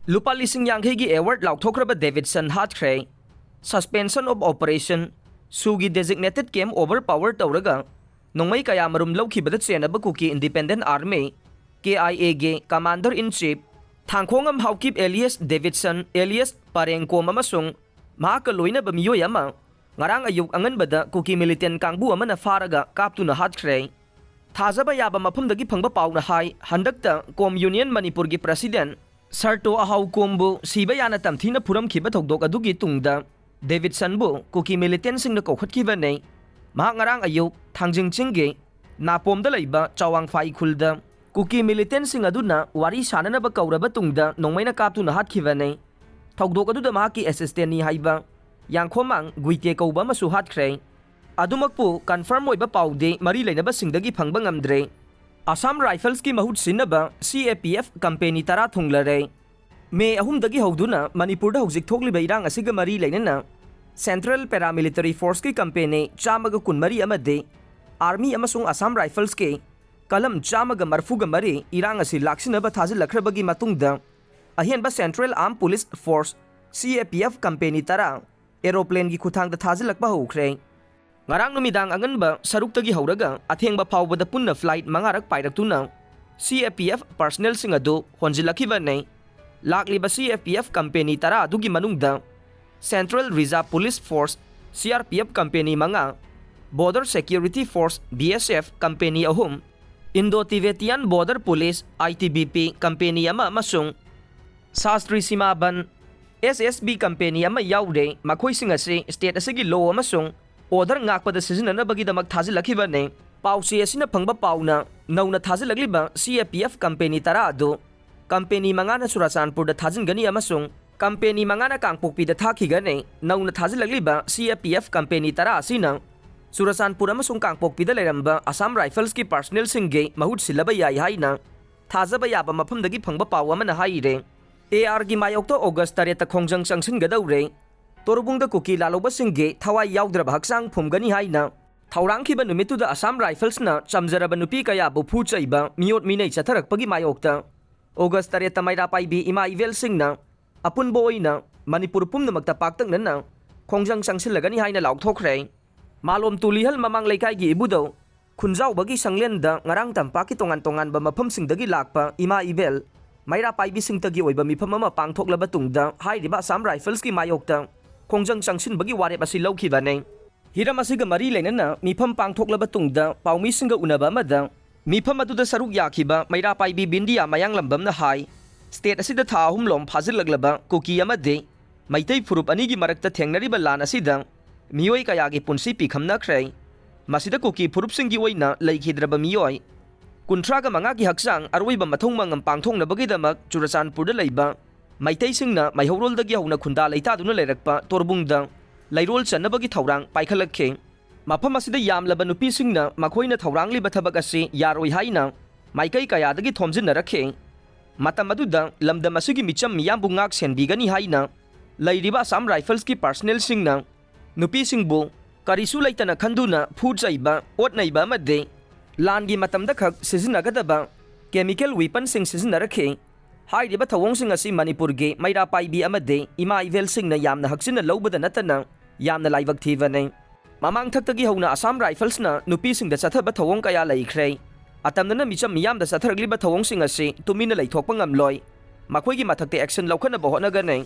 Lupa Lising Yanghegi Award Laothokhraba Davidson Hatkhre Suspension of Operation Sugi Designated Came Overpower Tauraga Nongmai Kaya Marum Lawkhibada Chenaba Kuki Independent Army KIA ge Commander-in-Chief Thangkhongam Haukip alias Davidson alias Parengkom amasung mahaka loinaba miyoy ama ngarang ayuk anganbada Kuki militant kangbu ama na faraga kaptuna Hatkhre thazaba yaba mafamdagi phangba paw na hai handakta Kom Union Manipur gi President Sarto Ahau Kombu siba yana tamthina puramkhiba thokdok adugi tungda Davidson bu Kuki militant singna kokhatkiba nei mahak ngarang ayuk Thangjing ge napomda leiba Chawang Phai khulda Kuki militant sing aduna wari sananaba kauraba tungda nongmaina kaptuna hatkhiba nei thokdok aduda mahaki assistant ni haiba Yangkhomang Guite kauba masu Hatkhre adumakpu confirm oiba paude mari leinaba singdagi phangba ngamdre Assam Rifles ki Mahut Sinnaba CAPF company tara Thunglare May ahumdagi howduna Manipurda hojik thokliba irang asiga mari leinana Central Paramilitary Force ki company chamaga kunmari amade Army amasung Assam Rifles ke Kalam chamaga marfuga mari irang asi laksinaba thazilakhrabagi matungda ahianba Central Armed Police Force CAPF company tara aeroplane gi khuthangda thazilakba hokre ngarang numidang anganba saruktagi hauraga athengba phawbada punna flight mangarak pairaktuna CAPF personnel singadu honjilakiba nei lakliba CAPF company tara adugi manungda Central Reserve Police Force CRPF company manga Border Security Force BSF company ahum Indo-Tibetan Border Police ITBP company ama masung Sastri Simaban SSB company ama yaude makhoi singase state asigi law amasung order ngakpada sizinanabagidamag thazilakhiba ne pausi asina phangba pauna nauna thazilakliba CAPF company tara adu company mangana Surachanpur da thajingani amasung company mangana Kangpokpi da thakigane nauna thazilakliba CAPF company tara asina Surachanpur amasung Kangpokpi da leramba Assam Rifles ki personnel singge Mahut Sinnaba yai haina thazaba yaba mafamdagi phangba paw amana haire AR gi Mayokta August 3 ta Khongjang Changsingadouri Torbungda Kuki laloba singge thawai yaudraba haksang phumgani haina thaurangkhiba numituda Assam Rifles na chamjaraba nupi kaya bu phuchaiba miyot minei chatharakpagi Mayokta August 3 ta maira paibi ima ivel singna apunbo oina Manipur pumnamakta paktangna Khongjang changsilagani haina Laothokhrei malom tulihal mamang leikai gi ibudo khunjau bagi sanglenda ngarang tampaki tongan ba mafam singdagi lakpa ima ivel maira paibi singtagi oiba mifam ama pangthoklaba tungda hairiba Assam Rifles ki Mayokta Khongjang changsin bagi warep asi lawkhiba nei hiram asiga mari leinana mifam pangthoklaba tungda paumi singa unaba amada mifam aduda saruk yakhiba maira paibi bindia mayang lambamna hai state asida tha ahum lom phazilaglaba Kuki amade maitai furup anigi marakta thengnariba lan asida miyoi kayagi punsi pikhamnakhre masida Kuki furup singi oina leikhidraba miyoi kuntraga mangaki haksang arwiba mathong mangam pangthongnabagidamak Surachanpur da leiba Maitai singna maihorol dagi hauna khunda leitaduna leirakpa torbungda lairol chanabagi thaurang paikhalakhe mafam asida yamlaba nupi singna makhoina thaurangli bathabak asi yaroi haina maikai kaya dagi thomjinnarakhe matam aduda lamdam asigi micham miyambu ngak senbigani haina lairiba Assam Rifles ki personnel singna nupi singbu karisu leitana khanduna phujaiba otnaiba amade langi matamda khak sizinnagadaba chemical weapon sing sizinnarakhe hairiba thawong sing asi Manipur ge maira paibi amade ima ivel sing na yamna haksina lobada natana yamna laibak thiba nei mamang thaktagi hauna Assam Rifles na nupi sing da chathaba thawong kaya laikhre atamna micham miyam da chatharagliba thawong sing asi tumina leithokpa ngamloi makhoi gi mathakte action laukhana ba hona ga nei